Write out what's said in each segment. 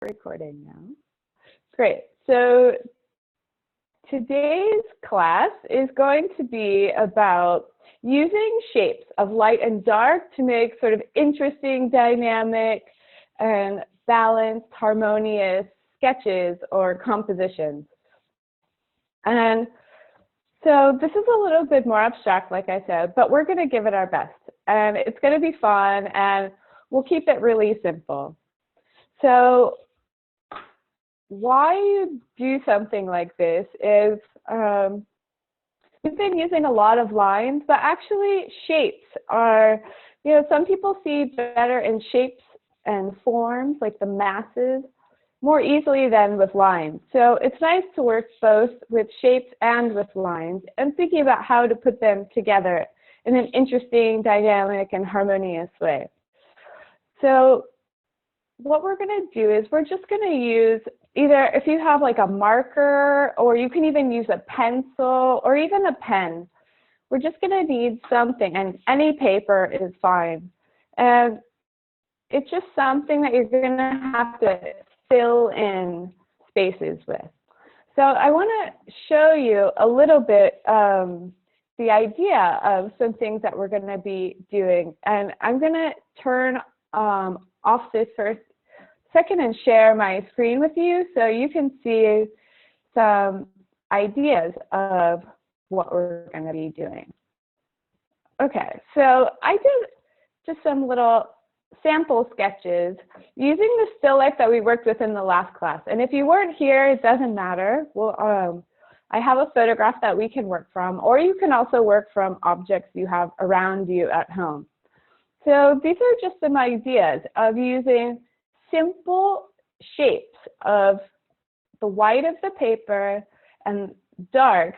Recording now. Great. So today's class is going to be about using shapes of light and dark to make sort of interesting, dynamic, and balanced, harmonious sketches or compositions. And so this is a little bit more abstract, like I said, but we're going to give it our best. And it's going to be fun, and we'll keep it really simple. So why you do something like this is we've been using a lot of lines, but actually shapes are, some people see better in shapes and forms, like the masses, more easily than with lines. So it's nice to work both with shapes and with lines, and thinking about how to put them together in an interesting, dynamic, and harmonious way. So what we're going to do is we're just going to use either, if you have like a marker, or you can even use a pencil or even a pen. We're just going to need something, and any paper is fine. And it's just something that you're going to have to fill in spaces with. So I want to show you a little bit the idea of some things that we're going to be doing. And I'm going to turn off this for a second and share my screen with you so you can see some ideas of what we're going to be doing. Okay, so I did just some little sample sketches using the still life that we worked with in the last class. And if you weren't here, it doesn't matter. Well, I have a photograph that we can work from, or you can also work from objects you have around you at home. So these are just some ideas of using simple shapes of the white of the paper and dark,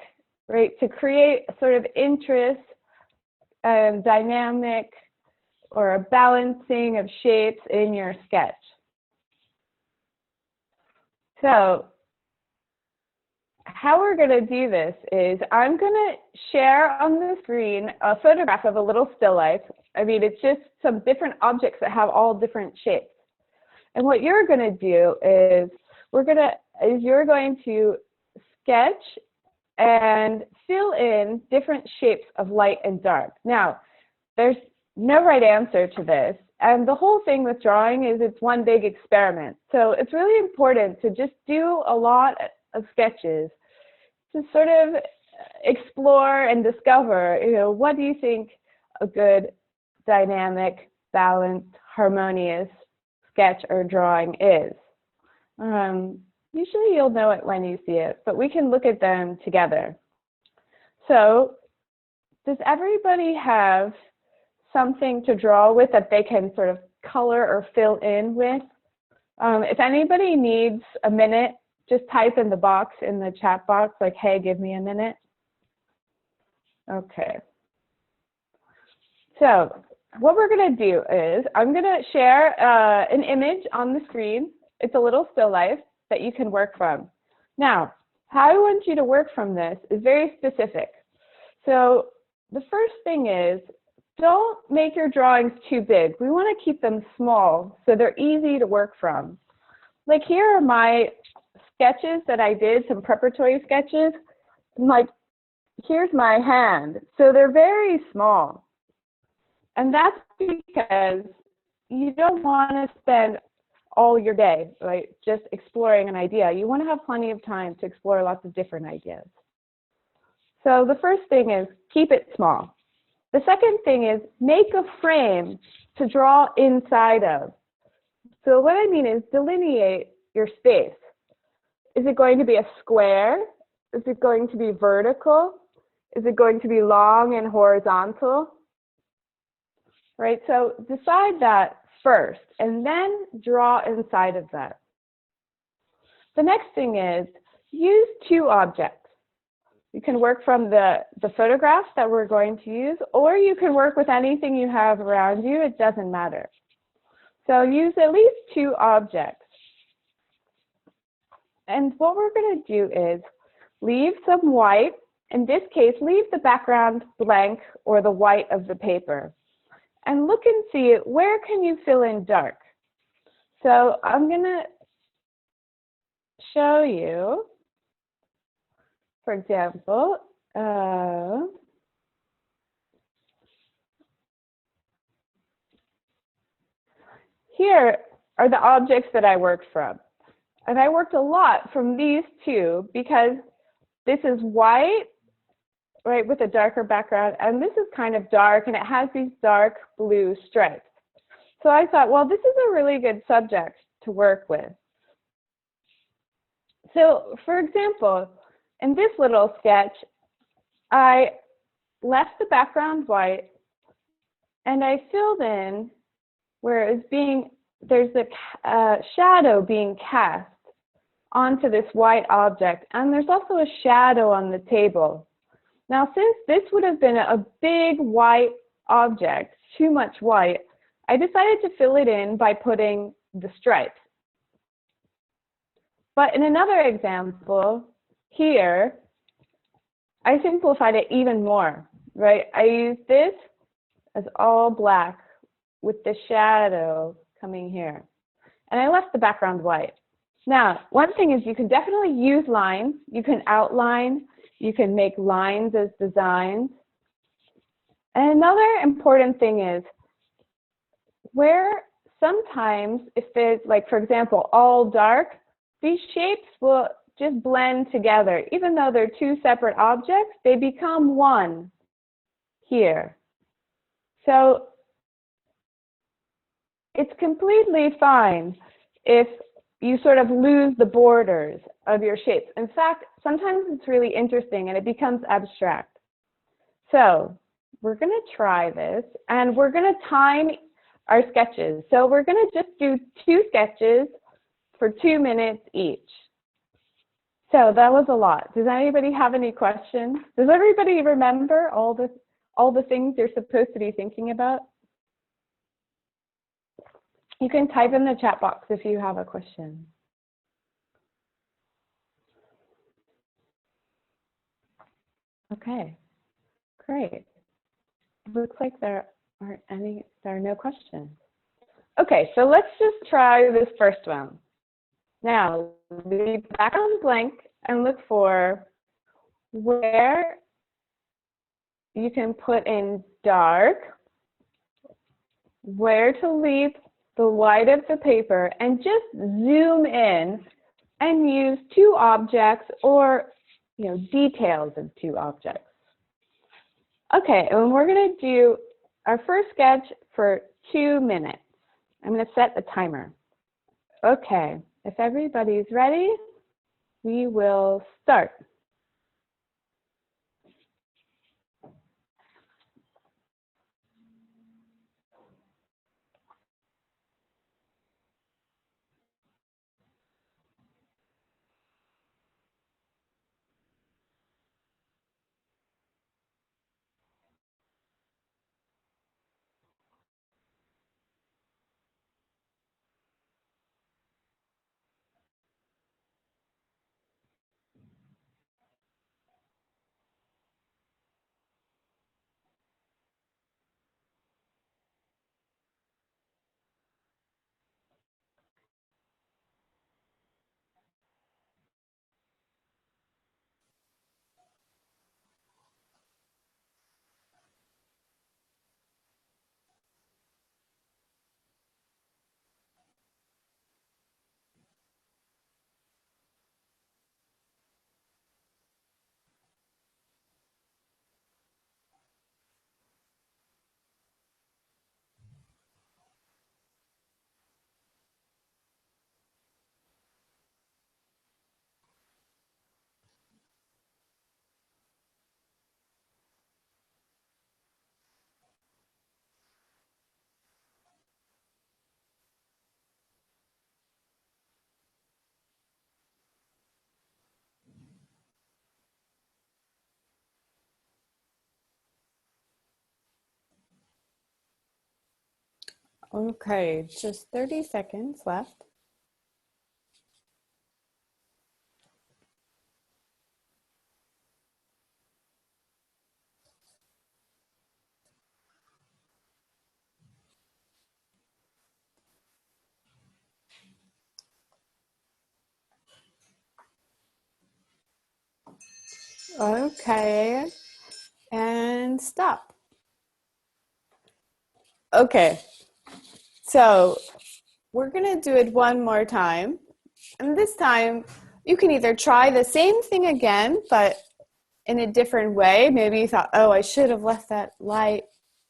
right, to create a sort of interest and dynamic or a balancing of shapes in your sketch. So how we're going to do this is I'm going to share on the screen a photograph of a little still life. I mean, it's just some different objects that have all different shapes. And what you're going to do is you're going to sketch and fill in different shapes of light and dark. Now, there's no right answer to this. And the whole thing with drawing is it's one big experiment. So it's really important to just do a lot of sketches to sort of explore and discover, what do you think a good, dynamic, balanced, harmonious sketch or drawing is. Usually you'll know it when you see it, but we can look at them together. So does everybody have something to draw with that they can sort of color or fill in with? If anybody needs a minute, just type in the box, in the chat box, like, hey, give me a minute. Okay. So what we're going to do is I'm going to share an image on the screen. It's a little still life that you can work from. Now, how I want you to work from this is very specific. So the first thing is, don't make your drawings too big. We want to keep them small so they're easy to work from. Like, here are my sketches that I did, some preparatory sketches. Like, here's my hand. So they're very small. And that's because you don't want to spend all your day, right, just exploring an idea. You want to have plenty of time to explore lots of different ideas. So the first thing is keep it small. The second thing is make a frame to draw inside of. So what I mean is delineate your space. Is it going to be a square? Is it going to be vertical? Is it going to be long and horizontal? Right, so decide that first, and then draw inside of that. The next thing is use two objects. You can work from the photographs that we're going to use, or you can work with anything you have around you. It doesn't matter. So use at least two objects. And what we're going to do is leave some white. In this case, leave the background blank or the white of the paper. And look and see, where can you fill in dark? So I'm going to show you, for example, here are the objects that I worked from. And I worked a lot from these two because this is white, right, with a darker background, and this is kind of dark, and it has these dark blue stripes. So I thought, well, this is a really good subject to work with. So, for example, in this little sketch, I left the background white, and I filled in where it's there's a shadow being cast onto this white object, and there's also a shadow on the table. Now, since this would have been a big white object, too much white, I decided to fill it in by putting the stripes. But in another example, here, I simplified it even more, right? I used this as all black with the shadow coming here. And I left the background white. Now, one thing is you can definitely use lines. You can outline. You can make lines as designs. And another important thing is where sometimes if there's, like, for example, all dark, these shapes will just blend together. Even though they're two separate objects, they become one here. So it's completely fine if you sort of lose the borders of your shapes. In fact, sometimes it's really interesting and it becomes abstract. So we're going to try this, and we're going to time our sketches. So we're going to just do 2 sketches for 2 minutes each. So that was a lot. Does anybody have any questions? Does everybody remember all the things you're supposed to be thinking about? You can type in the chat box if you have a question. Okay, great. It looks like there are no questions. Okay, so let's just try this first one. Now, leave the background blank and look for where you can put in dark, where to leave the white of the paper, and just zoom in and use 2 objects or details of 2 objects. Okay, and we're going to do our first sketch for 2 minutes. I'm going to set the timer. Okay, if everybody's ready, we will start. Okay, just 30 seconds left. Okay, and stop. Okay, so we're gonna do it one more time. And this time, you can either try the same thing again, but in a different way. Maybe you thought, oh, I should have left that light,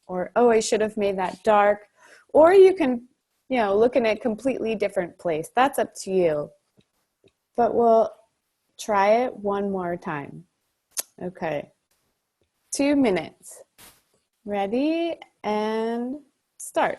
or oh, I should have made that dark. Or you can, look in a completely different place. That's up to you. But we'll try it one more time. Okay. 2 minutes. Ready and start.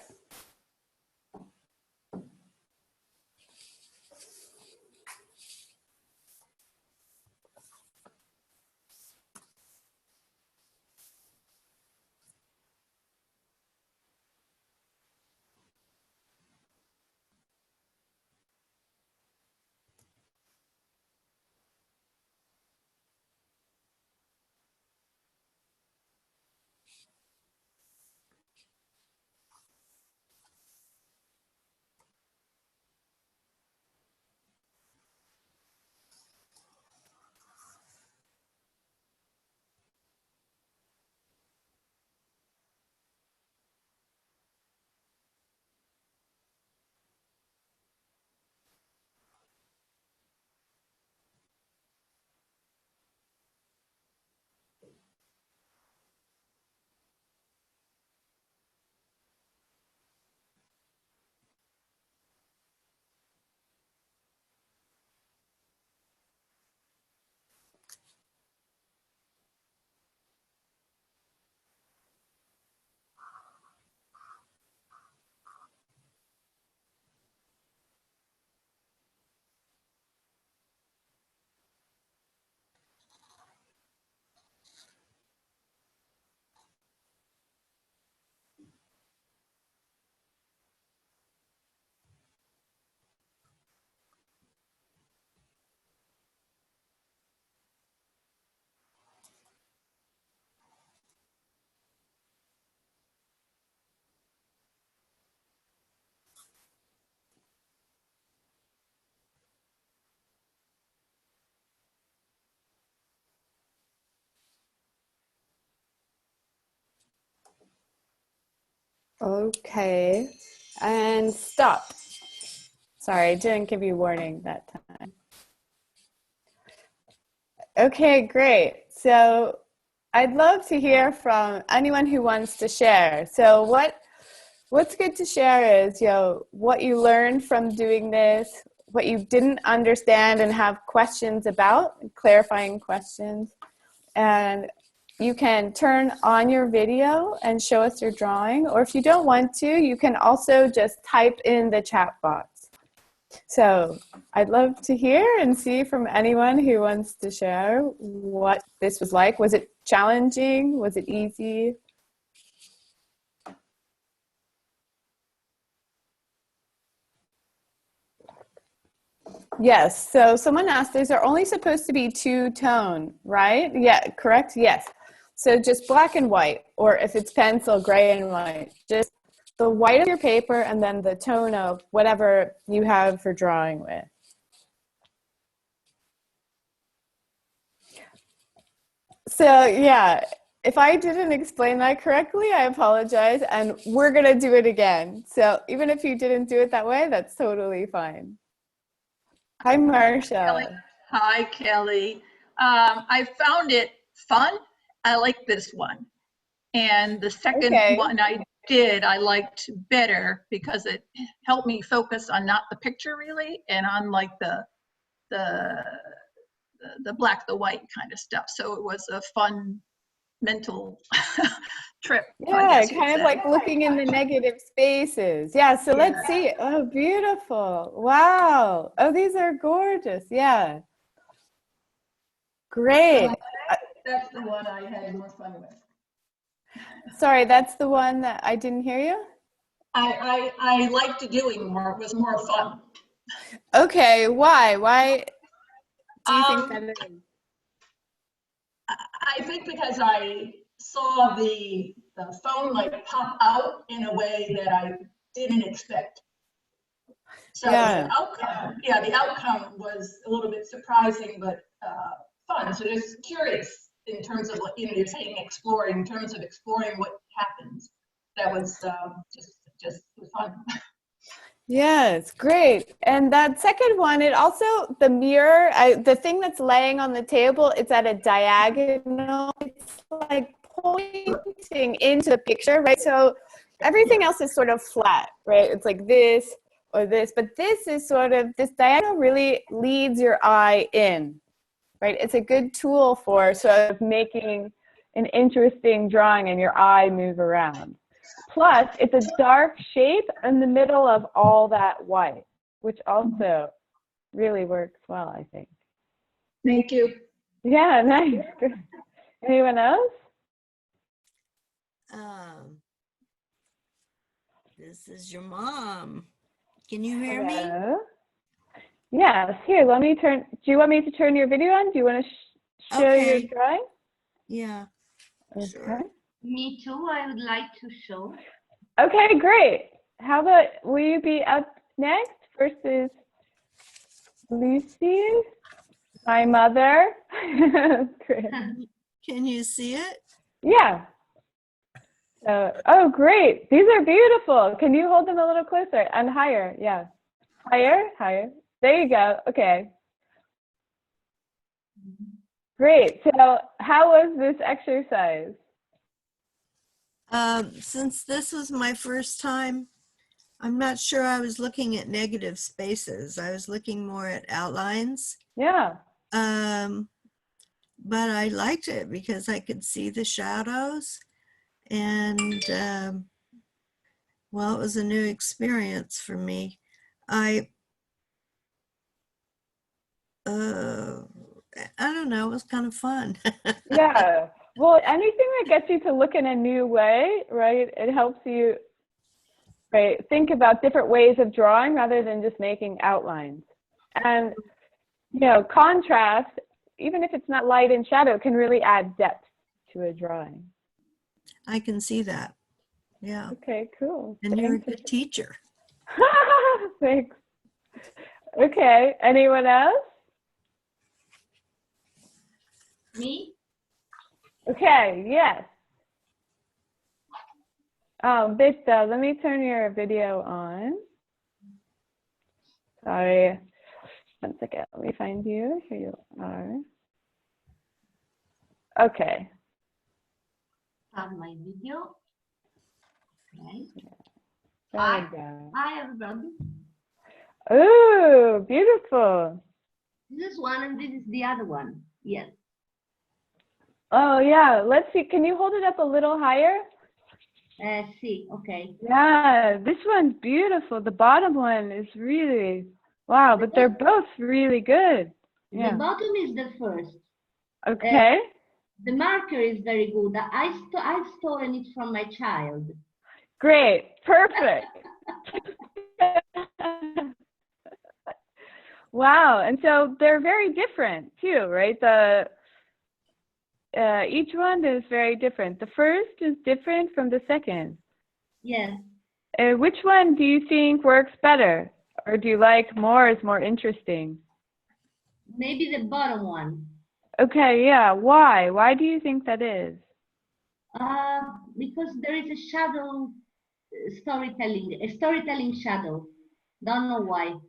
Okay, and stop. Sorry, I didn't give you warning that time. Okay, great. So I'd love to hear from anyone who wants to share. So what's good to share is, what you learned from doing this, what you didn't understand and have questions about, clarifying questions. And you can turn on your video and show us your drawing, or if you don't want to, you can also just type in the chat box. So I'd love to hear and see from anyone who wants to share what this was like. Was it challenging? Was it easy? Yes. So someone asked, these are only supposed to be two-tone, right? Yeah, correct? Yes. So just black and white, or if it's pencil, gray and white. Just the white of your paper and then the tone of whatever you have for drawing with. So yeah, if I didn't explain that correctly, I apologize, and we're gonna do it again. So even if you didn't do it that way, that's totally fine. Hi, Kelly. Marcia. Hi, Kelly. I found it fun. I like this one. And the second Okay. one I did, I liked better because it helped me focus on not the picture really, and on like the the black, the white kind of stuff. So it was a fun mental trip, I Yeah, guess you could kind of say. like looking in the negative spaces. Yeah, so let's Yeah. see. Oh, beautiful. Wow. Oh, these are gorgeous. Yeah. So Great. Uh, that's the one I had more fun with. Sorry, that's the one that I didn't hear you? I liked doing more. It was more fun. Okay, why? Why do you think Um, that is? I think because I saw the phone like pop out in a way that I didn't expect. So the Yeah. outcome, yeah, the outcome was a little bit surprising, but fun. So just curious in terms of what, you're saying exploring, in terms of exploring what happens. That was just fun. Yeah, it's great. And that second one, it also, the mirror, the thing that's laying on the table, it's at a diagonal. It's like pointing into the picture, right? So everything else is sort of flat, right? It's like this or this, but this is sort of, this diagonal really leads your eye in, right? It's a good tool for sort of making an interesting drawing and your eye move around. Plus, it's a dark shape in the middle of all that white, which also really works well, I think. Thank you. Yeah, nice. Good. Anyone else? This is your mom. Can you hear me? Hello? Yes, here, let me turn, do you want me to turn your video on? Do you want to show your Okay. drawing? Yeah. Okay. Sure. Me too, I would like to show. Okay, great. How about, will you be up next? First is Lucy, my mother. Great. Can you see it? Yeah. Oh, great. These are beautiful. Can you hold them a little closer and higher? Yeah. Higher, higher. There you go. Okay. Great. So how was this exercise? Since this was my first time, I'm not sure I was looking at negative spaces. I was looking more at outlines. Yeah. But I liked it because I could see the shadows, and well, it was a new experience for me. I don't know, it was kind of fun. Yeah. Well, anything that gets you to look in a new way, right? It helps you, right, think about different ways of drawing rather than just making outlines. And, you know, contrast, even if it's not light and shadow, can really add depth to a drawing. I can see that. Yeah. Okay, cool. And you're a Thanks. good teacher. Thanks. Okay, anyone else? Me? Okay, yes. Bita, let me turn your video on. Sorry. 1 second, let me find you. Here you are. Okay. Start my video. Okay. There we go. Hi everybody. Ooh, beautiful. This is one and this is the other one. Yes. Oh, yeah. Let's see. Can you hold it up a little higher? See, okay. Yeah, this one's beautiful. The bottom one is really, wow, but they're both really good. Yeah. The bottom is the first. Okay. The marker is very good. I've stolen it from my child. Great. Perfect. Wow. And so they're very different too, right? Each one is very different. The first is different from the second. Yes. Which one do you think works better? Or do you like more, is more interesting? Maybe the bottom one. Okay, yeah. Why? Why do you think that is? Because there is a shadow storytelling, a storytelling shadow. Don't know why.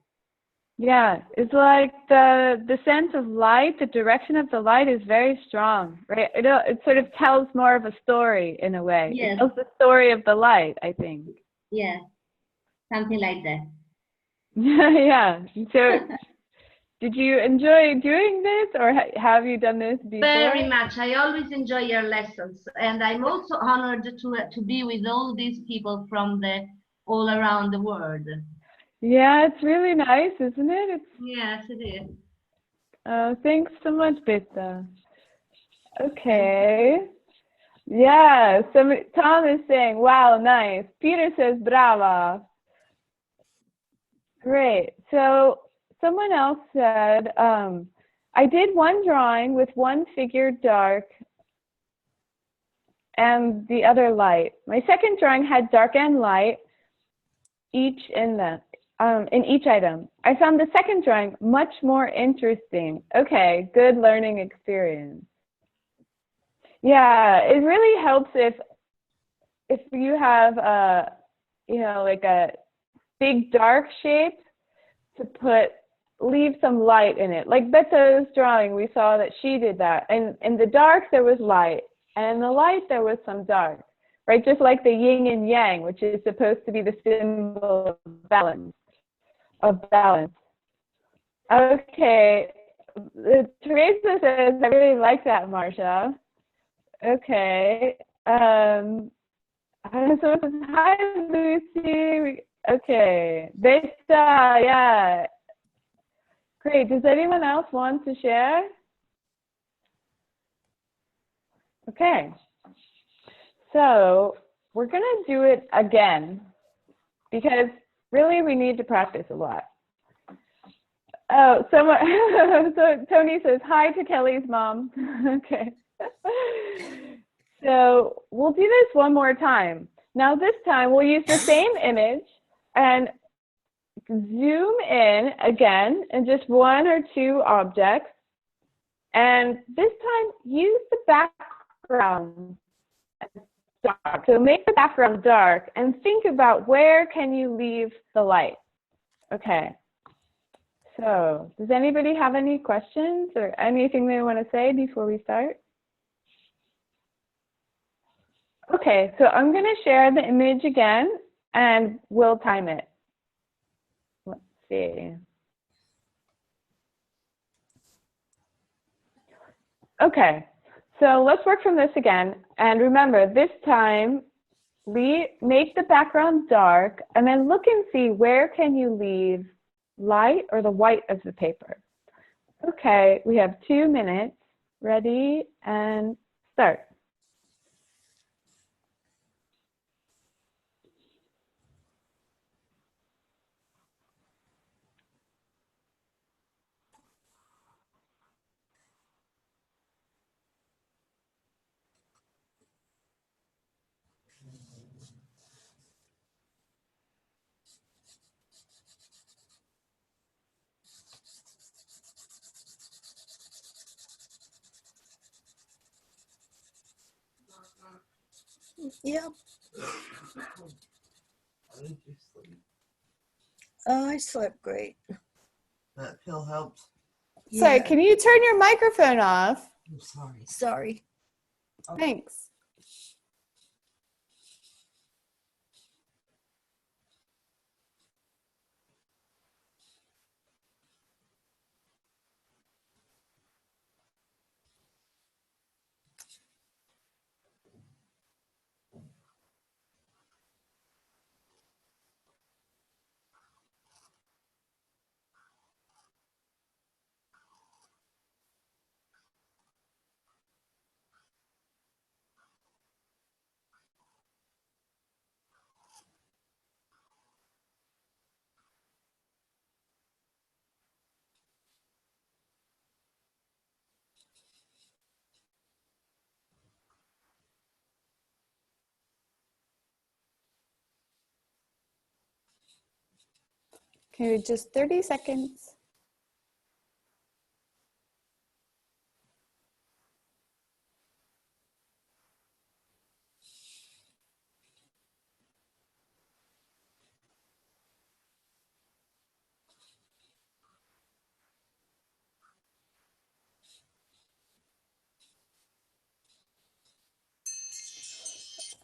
Yeah, it's like the sense of light, the direction of the light is very strong, right? It sort of tells more of a story in a way. Yes. It tells the story of the light, I think. Yeah, something like that. Yeah. So, did you enjoy doing this, or have you done this before? Very much. I always enjoy your lessons, and I'm also honored to be with all these people from all around the world. Yeah, it's really nice, isn't it? Yes, it is. Oh, thanks so much, Beta. Okay. Yeah, Tom is saying, wow, nice. Peter says, brava. Great. So someone else said, I did one drawing with one figure dark and the other light. My second drawing had dark and light, each in in each item. I found the second drawing much more interesting. Okay, good learning experience. Yeah, it really helps if you have you know, like a big dark shape to leave some light in it. Like Beto's drawing, we saw that she did that. And in the dark there was light, and in the light there was some dark, right? Just like the yin and yang, which is supposed to be the symbol of balance. Okay, Teresa says, I really like that, Marcia. Okay. So hi, Lucy. Okay. Besta, yeah. Great. Does anyone else want to share? Okay. So we're going to do it again because really we need to practice a lot. Oh, someone, so Tony says, hi to Kelly's mom. Okay. So we'll do this one more time. Now this time we'll use the same image and zoom in again in just one or two objects. And this time use the background dark. So make the background dark and think about where can you leave the light. Okay. So does anybody have any questions or anything they want to say before we start? Okay, so I'm going to share the image again and we'll time it. Let's see. Okay, so let's work from this again. And remember, this time, make the background dark and then look and see where can you leave light or the white of the paper. Okay, we have 2 minutes. Ready and start. Yep. Oh, I slept great. That pill helped. Sorry, Yeah. can you turn your microphone off? I'm sorry. Sorry. Thanks. Okay, just 30 seconds.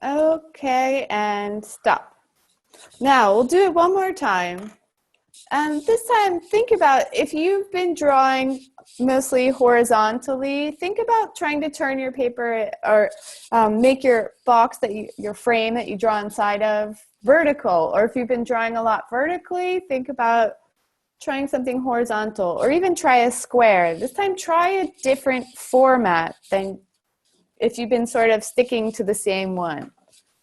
Okay, and stop. Now we'll do it one more time. And this time, think about if you've been drawing mostly horizontally, think about trying to turn your paper or make your box your frame that you draw inside of vertical. Or if you've been drawing a lot vertically, think about trying something horizontal or even try a square. This time, try a different format than if you've been sort of sticking to the same one.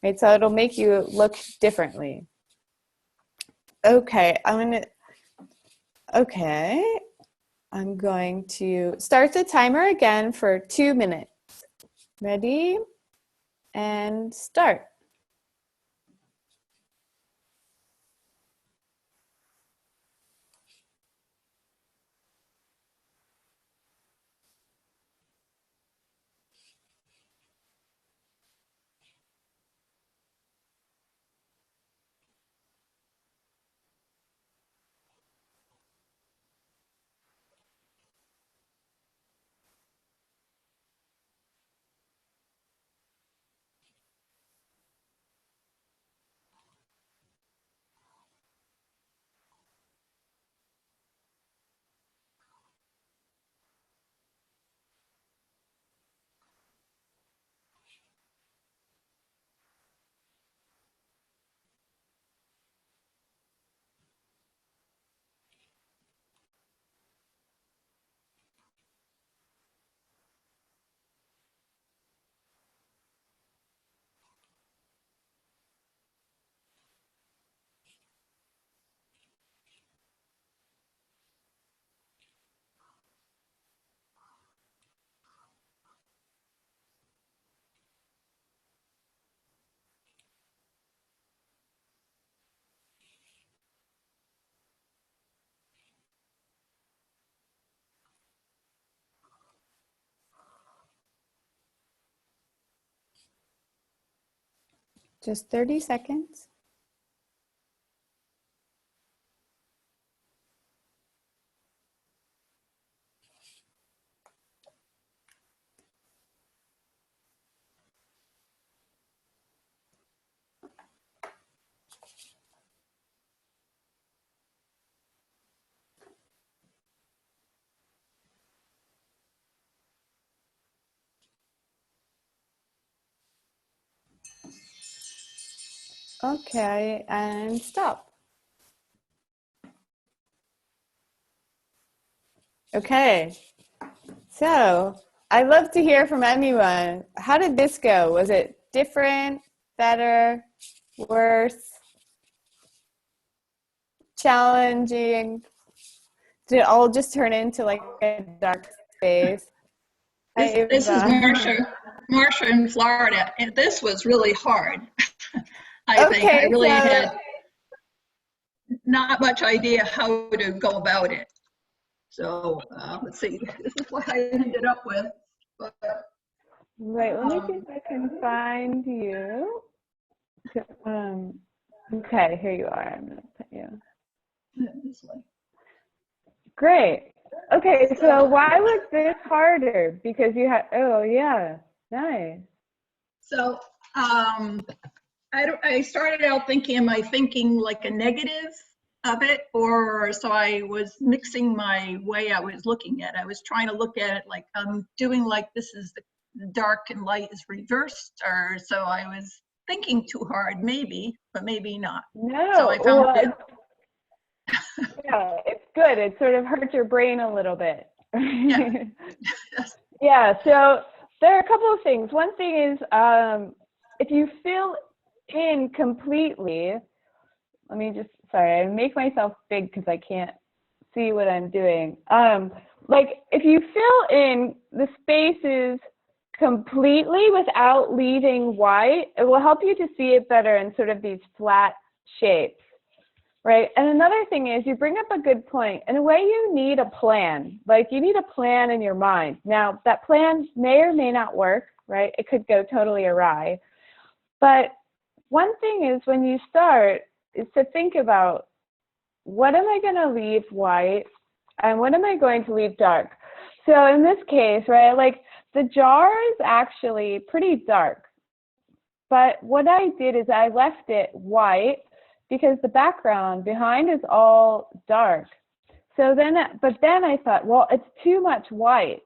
Right, so it'll make you look differently. Okay, I'm going to start the timer again for 2 minutes. Ready? And start. Just 30 seconds. Okay, and stop. Okay, so I'd love to hear from anyone. How did this go? Was it different, better, worse, challenging? Did it all just turn into like a dark space? This is Marsha in Florida, and this was really hard. I think I Okay, really so had not much idea how to go about it. So let's see, this is what I ended up with. But, right, let me see if I can find you. Okay, here you are. I'm gonna put you. this way. Great. Okay, so why was this harder? Because you had, oh yeah, nice. So I started out thinking, am I thinking like a negative of it? Or so I was mixing my way I was looking at it. I was trying to look at it like I'm doing like this is the dark and light is reversed, or so I was thinking too hard, maybe, but maybe not. No, So I found well, it. yeah, it's good. It sort of hurts your brain a little bit. Yeah. Yeah, so there are a couple of things. One thing is if you fill in completely, let me just, sorry, I make myself big because I can't see what I'm doing. Like if you fill in the spaces completely without leaving white, it will help you to see it better in sort of these flat shapes. Right. And another thing is you bring up a good point. In a way, you need a plan. Like you need a plan in your mind. Now, that plan may or may not work, right? It could go totally awry. But one thing is when you start is to think about what am I going to leave white and what am I going to leave dark? So in this case, right, like the jar is actually pretty dark. But what I did is I left it white because the background behind is all dark. So then, but then I thought, well, it's too much white.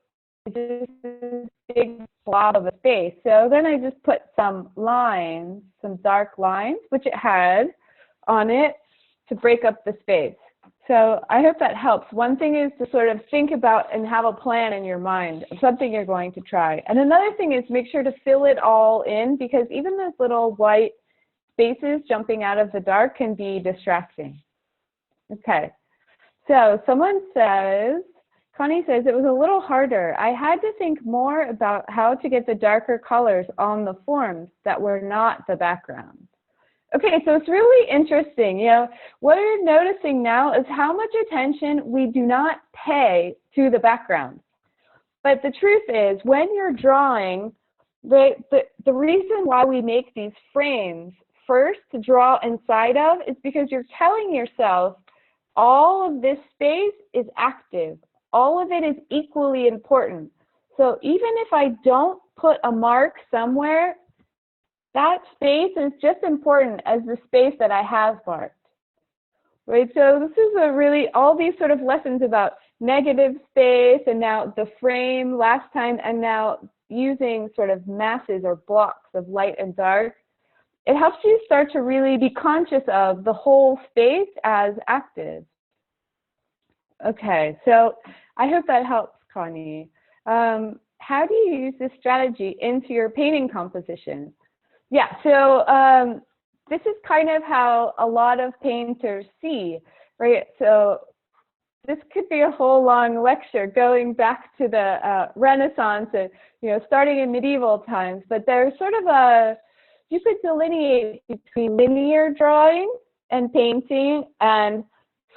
It's just this big blob of a space. So then I just put some lines, some dark lines, which it had on it to break up the space. So I hope that helps. One thing is to sort of think about and have a plan in your mind of something you're going to try. And another thing is make sure to fill it all in because even those little white spaces jumping out of the dark can be distracting. Okay, so someone says, Connie says, it was a little harder. I had to think more about how to get the darker colors on the forms that were not the background. Okay, so it's really interesting. You know, what you're noticing now is how much attention we do not pay to the background. But the truth is, when you're drawing, the reason why we make these frames first to draw inside of is because you're telling yourself all of this space is active. All of it is equally important. So even if I don't put a mark somewhere, that space is just important as the space that I have marked. Right, so this is a really, all these sort of lessons about negative space and now the frame last time and now using sort of masses or blocks of light and dark. It helps you start to really be conscious of the whole space as active. Okay, so I hope that helps, Connie. How do you use this strategy into your painting composition? Yeah, so this is kind of how a lot of painters see, right? So this could be a whole long lecture going back to the Renaissance and, you know, starting in medieval times, but there's sort of a, you could delineate between linear drawing and painting and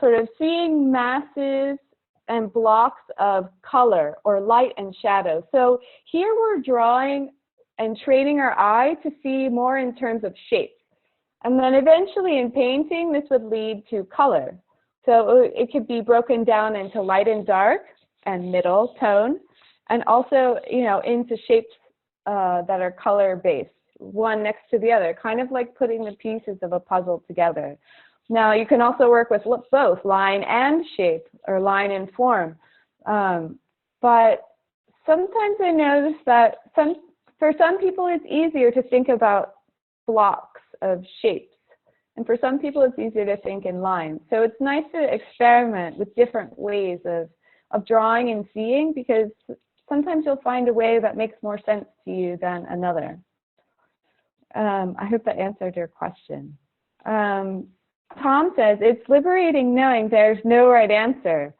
sort of seeing masses and blocks of color or light and shadow. So here we're drawing and training our eye to see more in terms of shapes. And then eventually in painting, this would lead to color. So it could be broken down into light and dark and middle tone, and also, into shapes that are color-based, one next to the other, kind of like putting the pieces of a puzzle together. Now, you can also work with both line and shape, or line and form. But sometimes I notice that for some people it's easier to think about blocks of shapes. And for some people it's easier to think in lines. So it's nice to experiment with different ways of drawing and seeing, because sometimes you'll find a way that makes more sense to you than another. I hope that answered your question. Tom says, it's liberating knowing there's no right answer.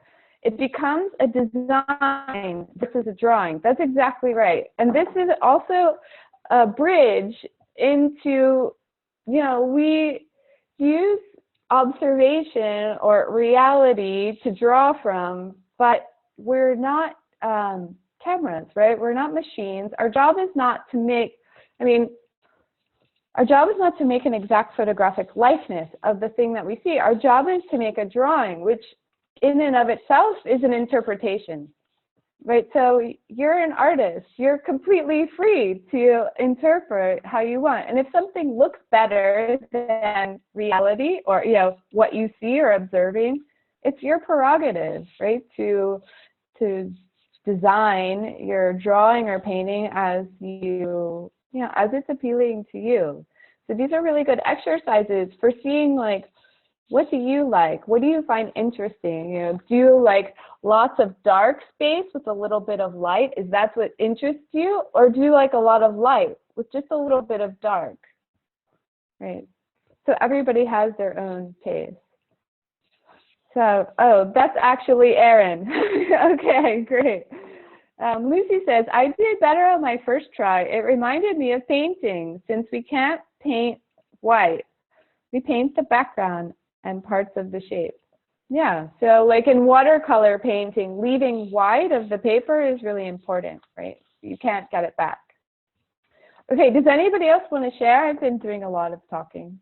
It becomes a design versus a drawing. That's exactly right. And this is also a bridge into, we use observation or reality to draw from, but we're not cameras, right? We're not machines. Our job is not to make, our job is not to make an exact photographic likeness of the thing that we see. Our job is to make a drawing, which in and of itself is an interpretation, right? So you're an artist. You're completely free to interpret how you want. And if something looks better than reality, or what you see or observing, it's your prerogative, right? To design your drawing or painting as as it's appealing to you. So these are really good exercises for seeing, like, what do you like? What do you find interesting? Do you like lots of dark space with a little bit of light? Is that what interests you? Or do you like a lot of light with just a little bit of dark? Right. So everybody has their own taste. So, that's actually Erin. Okay, great. Lucy says, I did better on my first try. It reminded me of painting. Since we can't paint white, we paint the background and parts of the shape. Yeah, so like in watercolor painting, leaving white of the paper is really important, right? You can't get it back. Okay, does anybody else want to share? I've been doing a lot of talking.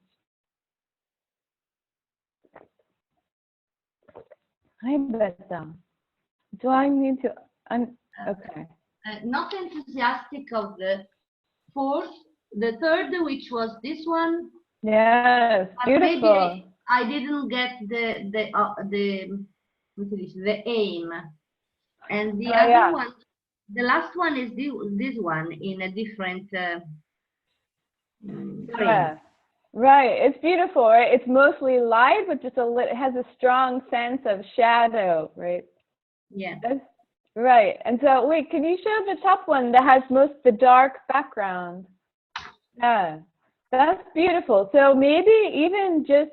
Hi, Betta. Do I need to? Okay. Not enthusiastic of the fourth, the third, which was this one. Yes, beautiful. Maybe I didn't get the aim, and the other one, the last one is this one in a different frame. Right, it's beautiful, right? It's mostly light, but just it has a strong sense of shadow, right? Yeah. That's right. And so, wait, can you show the top one that has the dark background? Yeah, that's beautiful. So maybe even just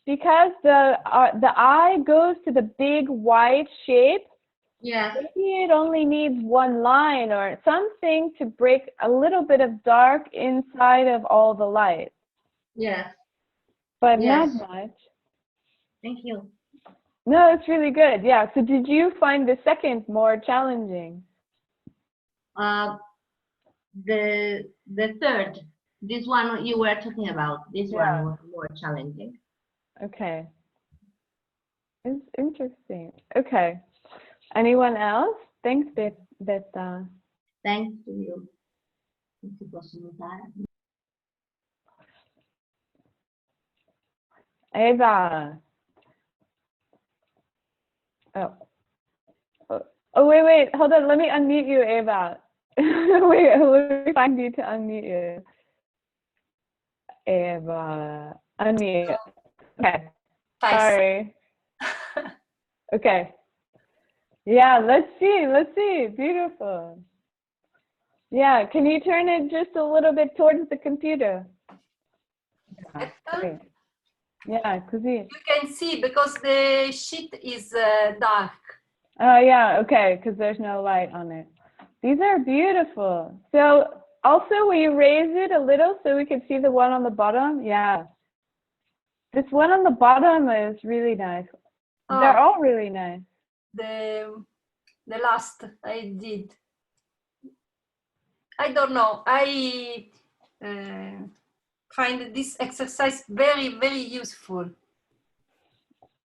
because the eye goes to the big white shape, yes, maybe it only needs one line or something to break a little bit of dark inside of all the light. yes. But yes. not much. Thank you. No, it's really good. Yeah. So did you find the second more challenging? The third, this one you were talking about, this one was more challenging. Okay. It's interesting. Okay. Anyone else? Thanks, Betta. Thanks to you. Non si posso notare. Eva. Oh, wait. Hold on. Let me unmute you, Eva. Wait, let me find you to unmute you. Eva. Unmute. Okay. Sorry. Okay. Yeah, let's see. Beautiful. Yeah, can you turn it just a little bit towards the computer? Great. Yeah, così. You can see because the sheet is dark. Oh, yeah, okay, because there's no light on it. These are beautiful. So also, will you raise it a little so we can see the one on the bottom? Yeah. This one on the bottom is really nice. They're all really nice. The last I did. I don't know. I find this exercise very, very useful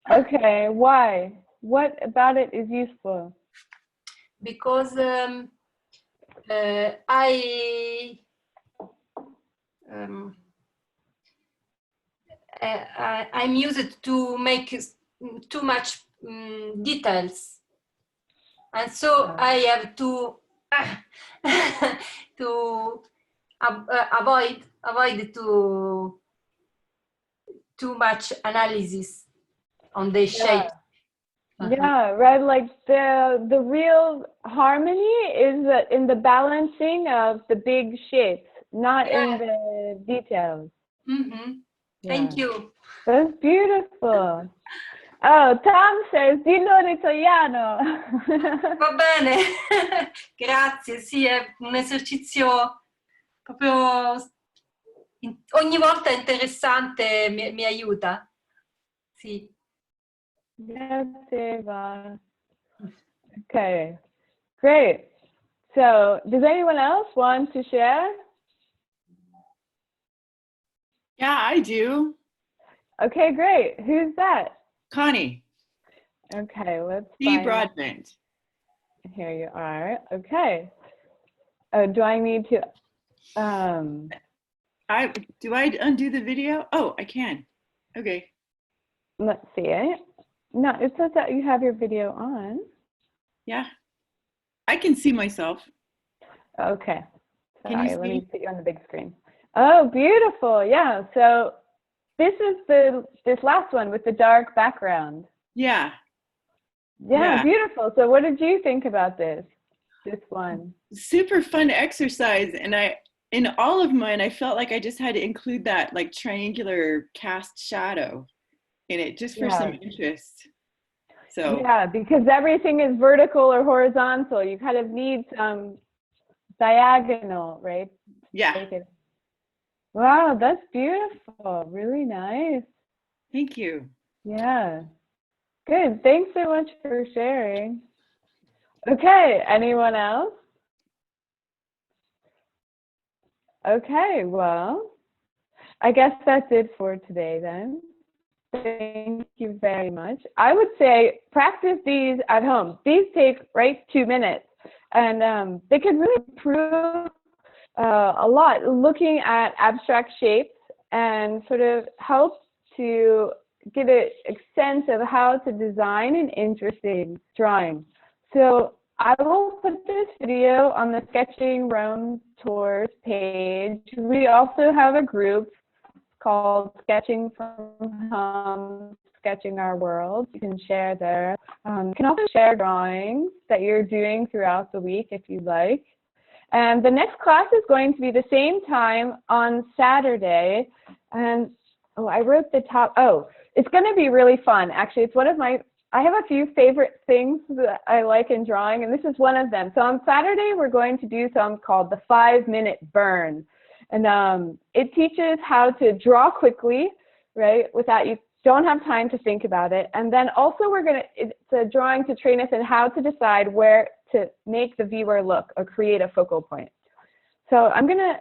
Okay, why? What about it is useful? because um, I'm used to make too much details, and so I have to to avoid too much analysis on the shape. Yeah, right. Like the real harmony is in the balancing of the big shapes, not in the details. Mhm. Yeah. Thank you. That's beautiful. Oh, Tom says, dillo in italiano. Va bene, grazie. Sì, è un esercizio proprio ogni volta è interessante, mi aiuta. Sì. Grazie, Eva. Okay, great. So, does anyone else want to share? Yeah, I do. Okay, great. Who's that? Connie, Okay, let's see find. Broadbent. Here you are. Okay. Oh, do I need to? Do I undo the video? Oh, I can. Okay. Let's see it. No, it says that you have your video on. Yeah. I can see myself. Okay. Can you Sorry, let me see? put you on the big screen. Oh, beautiful. Yeah. So this is this last one with the dark background. Yeah. Yeah, beautiful. So what did you think about this one? Super fun exercise. And in all of mine, I felt like I just had to include that like triangular cast shadow in it just for some interest. So yeah, because everything is vertical or horizontal. You kind of need some diagonal, right? yeah. Wow, that's beautiful. Really nice. Thank you. Yeah. Good. Thanks so much for sharing. Okay, anyone else? Okay, well, I guess that's it for today then. Thank you very much. I would say practice these at home. These take 2 minutes, and they can really improve a lot looking at abstract shapes and sort of help to get a sense of how to design an interesting drawing. So I will put this video on the Sketching Rome Tours page. We also have a group called Sketching from Home, Sketching Our World. You can share there. You can also share drawings that you're doing throughout the week if you like. And the next class is going to be the same time on Saturday. And I wrote the top. Oh, it's going to be really fun. Actually, it's one of my, I have a few favorite things that I like in drawing, and this is one of them. So on Saturday, we're going to do something called the 5-minute burn. And it teaches how to draw quickly, right, without you don't have time to think about it. And then also it's a drawing to train us in how to decide where to make the viewer look or create a focal point. So I'm going to